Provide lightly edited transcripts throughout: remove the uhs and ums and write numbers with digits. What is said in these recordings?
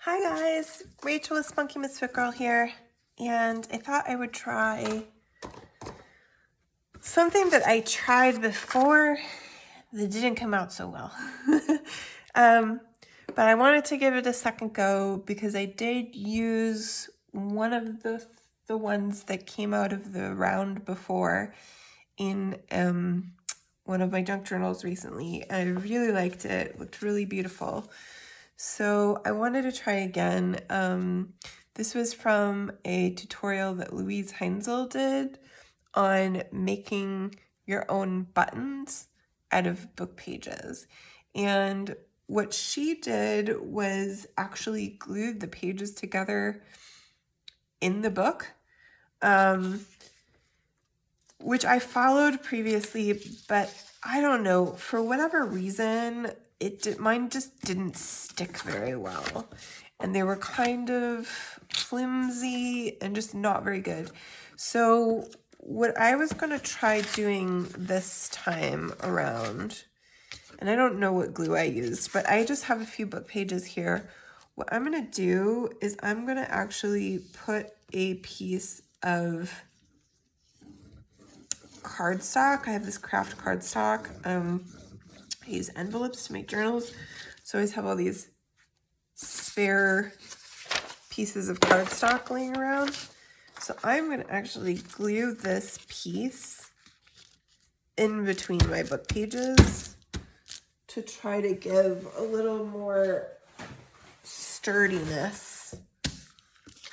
Hi guys, Rachel with Spunky Misfit Girl here, and I thought I would try something that I tried before that didn't come out so well. But I wanted to give it a second go because I did use one of the ones that came out of the round before in one of my junk journals recently. I really liked it. It looked really beautiful. So I wanted to try again. This was from a tutorial that Luise Henzl did on making your own buttons out of book pages. And what she did was actually glued the pages together in the book, which I followed previously, but I don't know, for whatever reason, mine just didn't stick very well. And they were kind of flimsy and just not very good. So what I was going to try doing this time around, and I don't know what glue I used, but I just have a few book pages here. What I'm going to do is I'm going to actually put a piece of cardstock. I have this craft cardstock. I use envelopes to make journals, so I always have all these spare pieces of cardstock laying around. So I'm going to actually glue this piece in between my book pages to try to give a little more sturdiness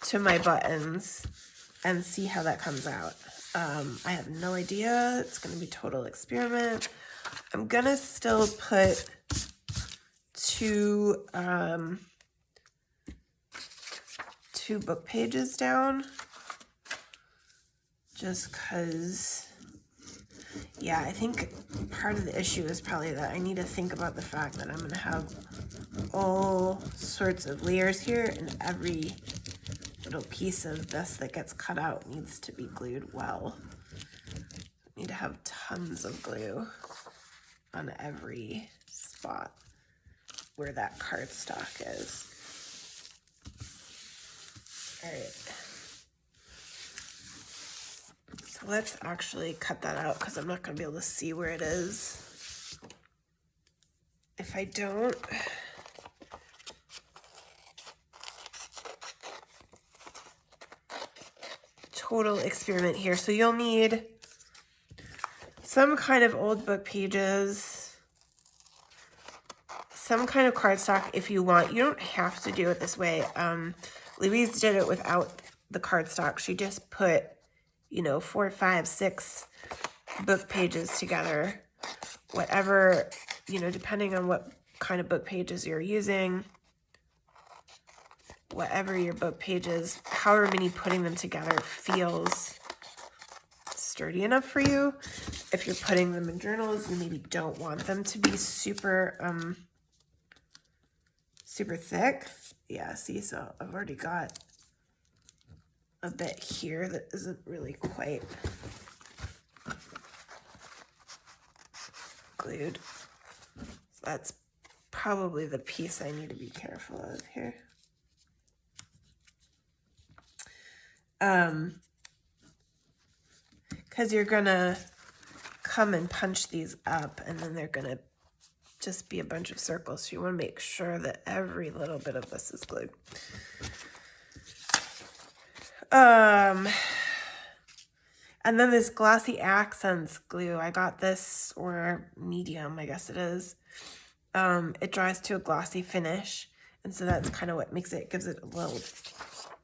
to my buttons and see how that comes out. I have no idea. It's going to be a total experiment. I'm going to still put two book pages down just because, yeah, I think part of the issue is probably that I need to think about the fact that I'm going to have all sorts of layers here, and every little piece of this that gets cut out needs to be glued well. I need to have tons of glue on every spot where that cardstock is. All right. So let's actually cut that out because I'm not going to be able to see where it is if I don't. Total experiment here. So you'll need some kind of old book pages, some kind of cardstock if you want. You don't have to do it this way. Luise did it without the cardstock. She just put, 4, 5, 6 book pages together. Whatever, depending on what kind of book pages you're using, whatever your book pages, however many putting them together feels sturdy enough for you. If you're putting them in journals, you maybe don't want them to be super thick. Yeah, see, so I've already got a bit here that isn't really quite glued. So that's probably the piece I need to be careful of here. Because you're gonna come and punch these up, and then they're gonna just be a bunch of circles. So you want to make sure that every little bit of this is glued. And then this Glossy Accents glue, I got this, or medium, I guess it is. It dries to a glossy finish, and so that's kind of what gives it a little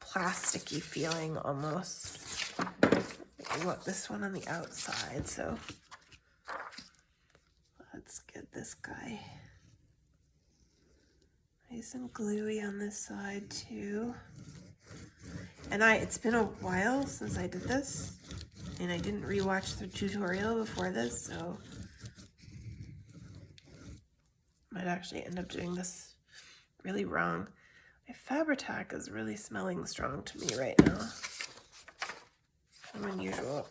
plasticky feeling almost. I want this one on the outside, so let's get this guy nice and gluey on this side too. And it's been a while since I did this, and I didn't rewatch the tutorial before this, so I might actually end up doing this really wrong. My Fabri-Tac is really smelling strong to me right now. Kind of unusual.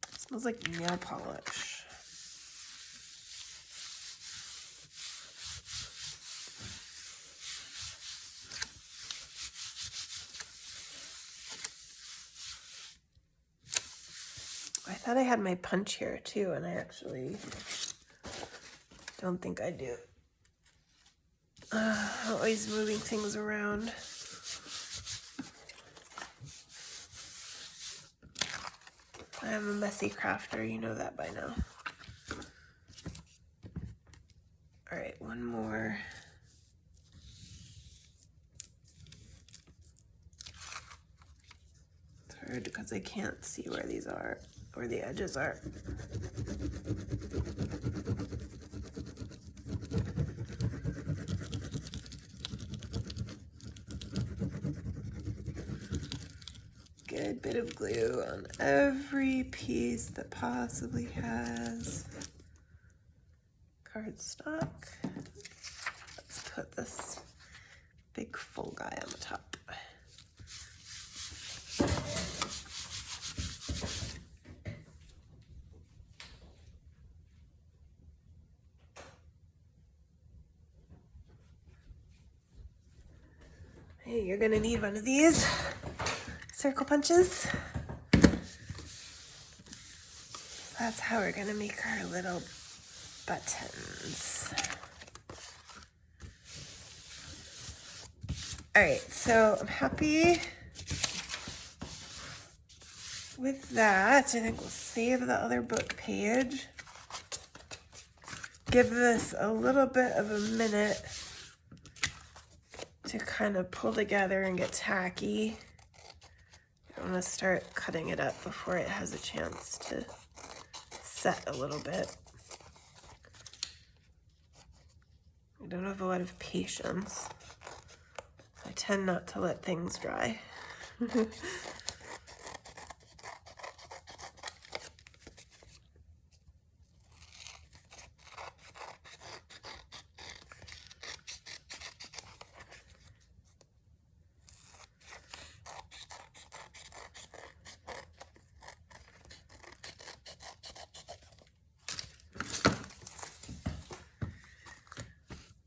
It smells like nail polish. thought I had my punch here too, and I actually don't think I do. Always moving things around. I am a messy crafter, you know that by now. All right, one more. It's hard because I can't see where these are, where the edges are. Good bit of glue on every piece that possibly has cardstock. Let's put this big full guy on the top. Hey, you're gonna need one of these circle punches. That's how we're gonna make our little buttons. All right, so I'm happy with that. I think we'll save the other book page. Give this a little bit of a minute to kind of pull together and get tacky. I want to start cutting it up before it has a chance to set a little bit. I don't have a lot of patience. I tend not to let things dry.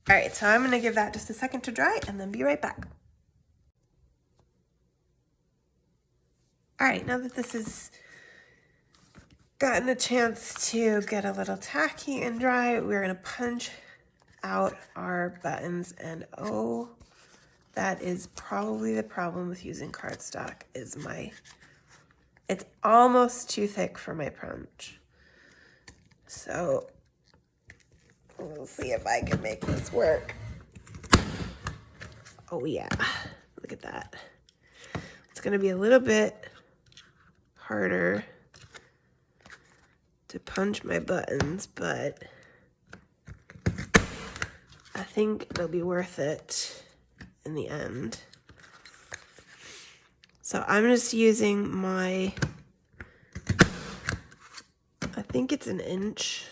All right, so I'm gonna give that just a second to dry and then be right back. All right, now that this has gotten a chance to get a little tacky and dry, we're gonna punch out our buttons. And oh, that is probably the problem with using cardstock, is it's almost too thick for my punch. So we'll see if I can make this work. Oh yeah, look at that. It's gonna be a little bit harder to punch my buttons, but I think it'll be worth it in the end. So I'm just using my, I think it's an inch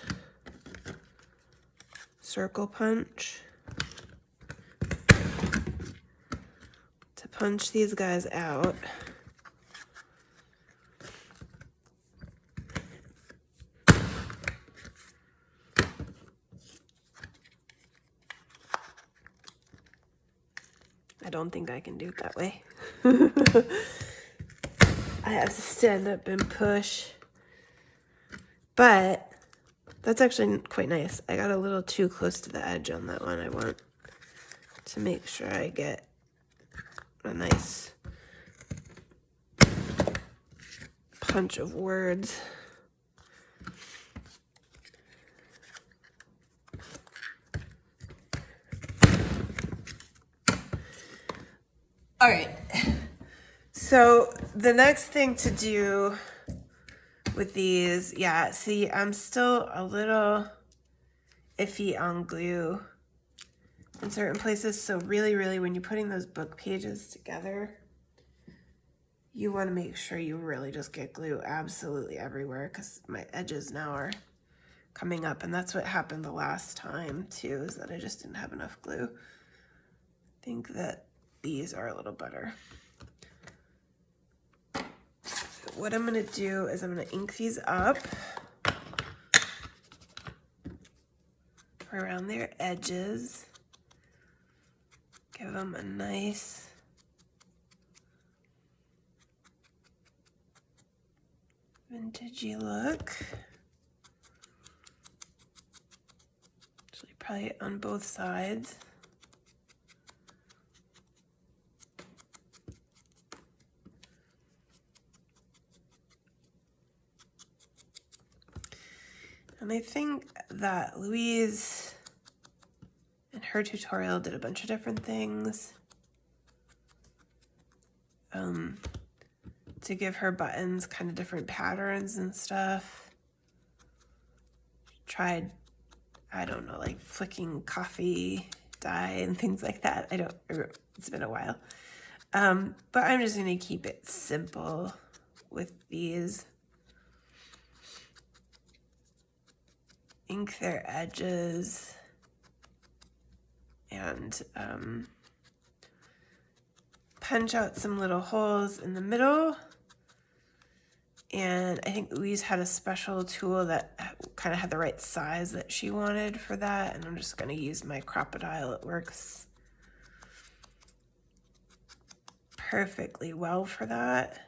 circle punch to punch these guys out. I don't think I can do it that way. I have to stand up and push. But that's actually quite nice. I got a little too close to the edge on that one. I want to make sure I get a nice punch of words. All right, so the next thing to do with these, yeah, see, I'm still a little iffy on glue in certain places. So really, when you're putting those book pages together, you want to make sure you really just get glue absolutely everywhere, because my edges now are coming up, and that's what happened the last time too, is that I just didn't have enough glue. I think that these are a little better. So what I'm gonna do is I'm gonna ink these up around their edges. Give them a nice vintagey look. Actually, probably on both sides. And I think that Luise in her tutorial did a bunch of different things to give her buttons kind of different patterns and stuff. Tried, I don't know, like flicking coffee dye and things like that. It's been a while. But I'm just gonna keep it simple with these. Ink their edges and punch out some little holes in the middle. And I think Luise had a special tool that kind of had the right size that she wanted for that. And I'm just going to use my Crocodile. It works perfectly well for that.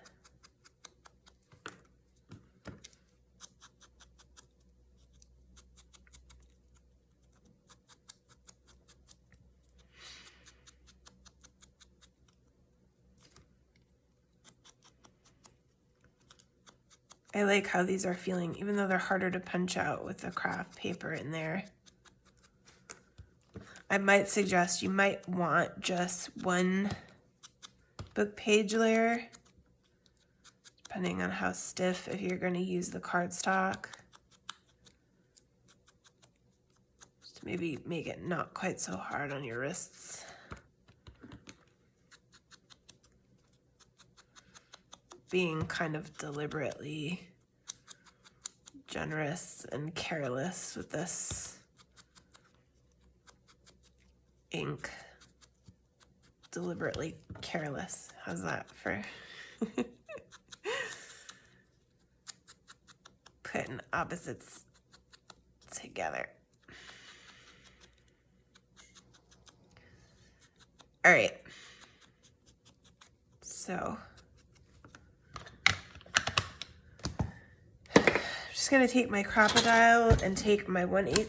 I like how these are feeling, even though they're harder to punch out with the craft paper in there. I might suggest you might want just one book page layer, depending on how stiff, if you're going to use the cardstock. Just to maybe make it not quite so hard on your wrists. Being kind of deliberately generous and careless with this ink. Deliberately careless. How's that for putting opposites together? All right. So I'm just gonna take my Crocodile and take my 1/8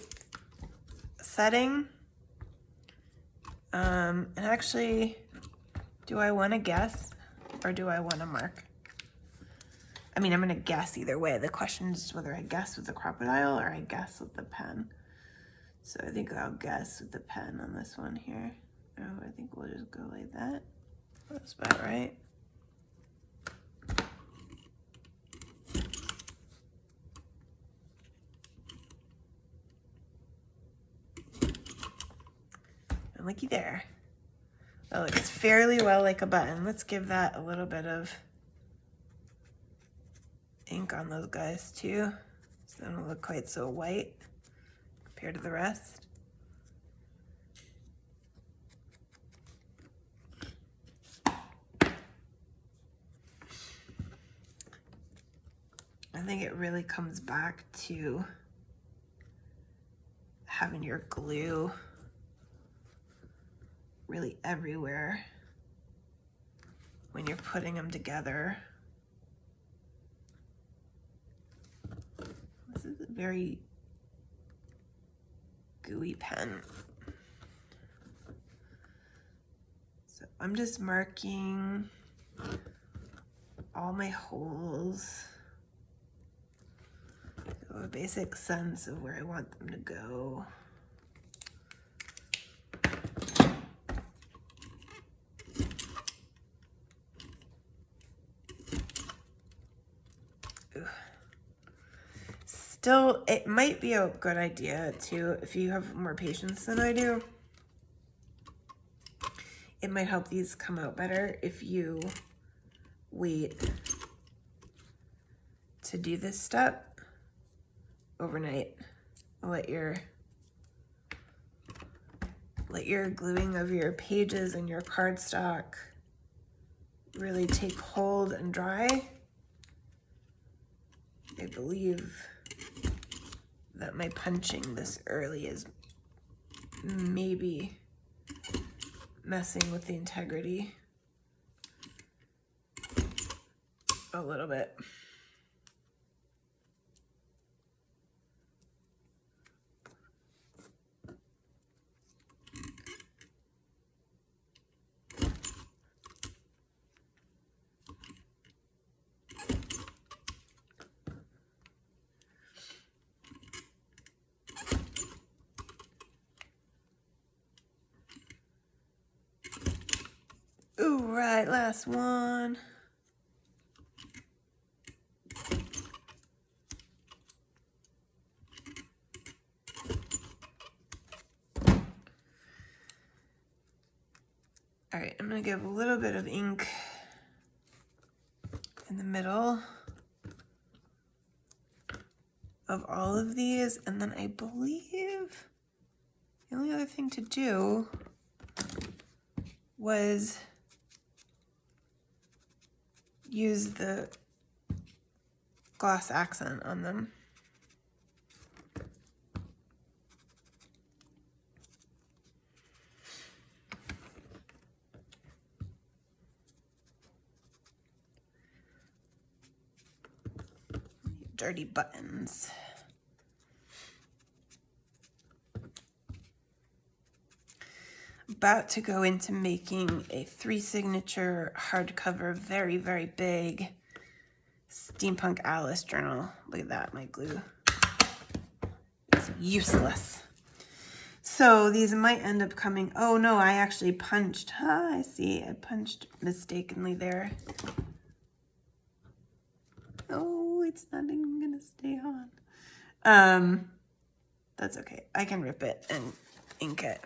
setting. And actually, do I want to guess or do I want to mark? I mean, I'm going to guess either way. The question is whether I guess with the Crocodile or I guess with the pen. So I think I'll guess with the pen on this one here. Oh, I think we'll just go like that. That's about right. And looky there. That looks fairly well like a button. Let's give that a little bit of ink on those guys too, so they don't look quite so white compared to the rest. I think it really comes back to having your glue really everywhere when you're putting them together. This is a very gooey pen. So I'm just marking all my holes. So a basic sense of where I want them to go. Still, it might be a good idea too, if you have more patience than I do, it might help these come out better if you wait to do this step overnight. Let your gluing of your pages and your cardstock really take hold and dry. I believe that my punching this early is maybe messing with the integrity a little bit. right, last one. All right, I'm gonna give a little bit of ink in the middle of all of these, and then I believe the only other thing to do was use the gloss accent on them. Dirty buttons. About to go into making a 3 signature hardcover, very, very big Steampunk Alice journal. Look at that, my glue. It's useless. So these might end up coming, oh no, I actually punched. I see, I punched mistakenly there. Oh, it's not even gonna stay on. That's okay. I can rip it and ink it.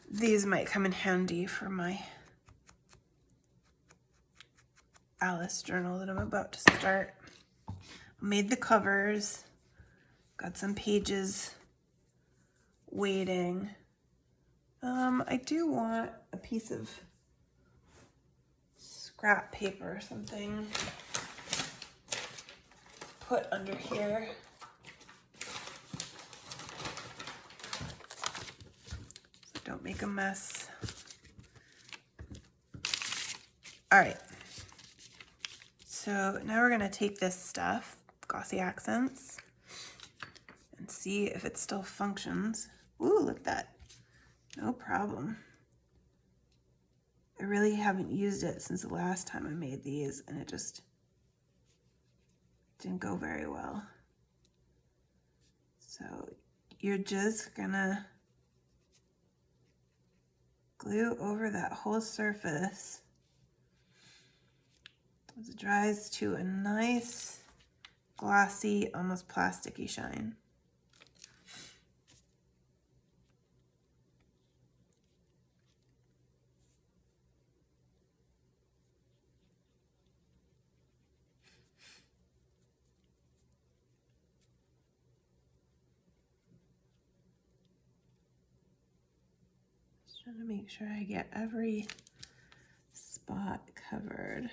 These might come in handy for my Alice journal that I'm about to start. Made the covers, got some pages waiting. I do want a piece of scrap paper or something put under here. So don't make a mess. All right. So now we're gonna take this stuff, glossy accents, and see if it still functions. Ooh, look at that. No problem. I really haven't used it since the last time I made these, and it just didn't go very well. So you're just gonna glue over that whole surface as it dries to a nice, glossy, almost plasticky shine. Trying to make sure I get every spot covered.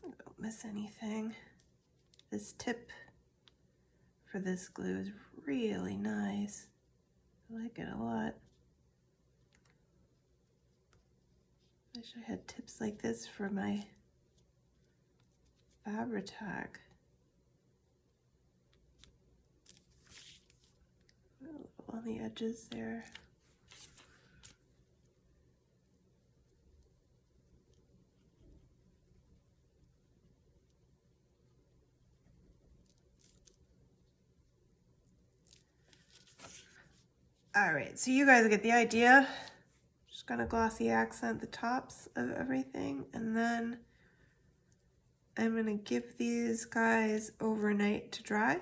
Don't miss anything. This tip for this glue is really nice. I like it a lot. Wish I had tips like this for my Fabri-Tac. A little on the edges there. All right, so you guys get the idea. Just gonna glossy accent the tops of everything, and then I'm gonna give these guys overnight to dry,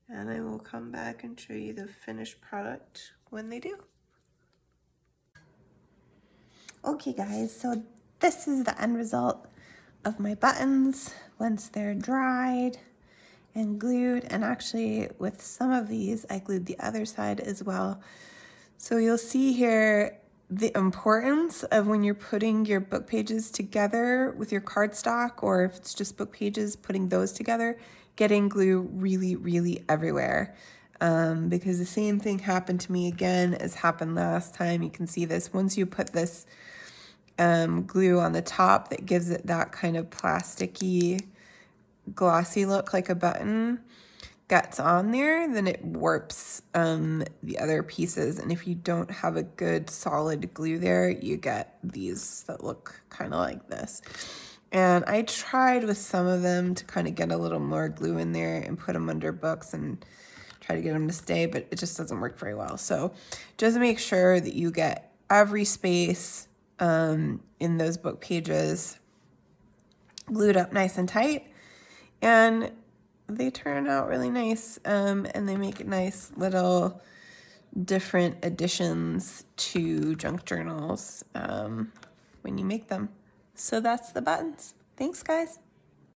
and I will come back and show you the finished product when they do. Okay guys, so this is the end result of my buttons once they're dried and glued, and actually with some of these I glued the other side as well. So you'll see here the importance of when you're putting your book pages together with your cardstock, or if it's just book pages, putting those together, getting glue really, really everywhere. Because the same thing happened to me again as happened last time. You can see this once you put this glue on the top that gives it that kind of plasticky, glossy look like a button. gets on there, then it warps the other pieces. And if you don't have a good solid glue there, you get these that look kind of like this. And I tried with some of them to kind of get a little more glue in there and put them under books and try to get them to stay, but it just doesn't work very well. So just make sure that you get every space in those book pages glued up nice and tight, and they turn out really nice, and they make nice little different additions to junk journals when you make them. So that's the buttons. Thanks, guys.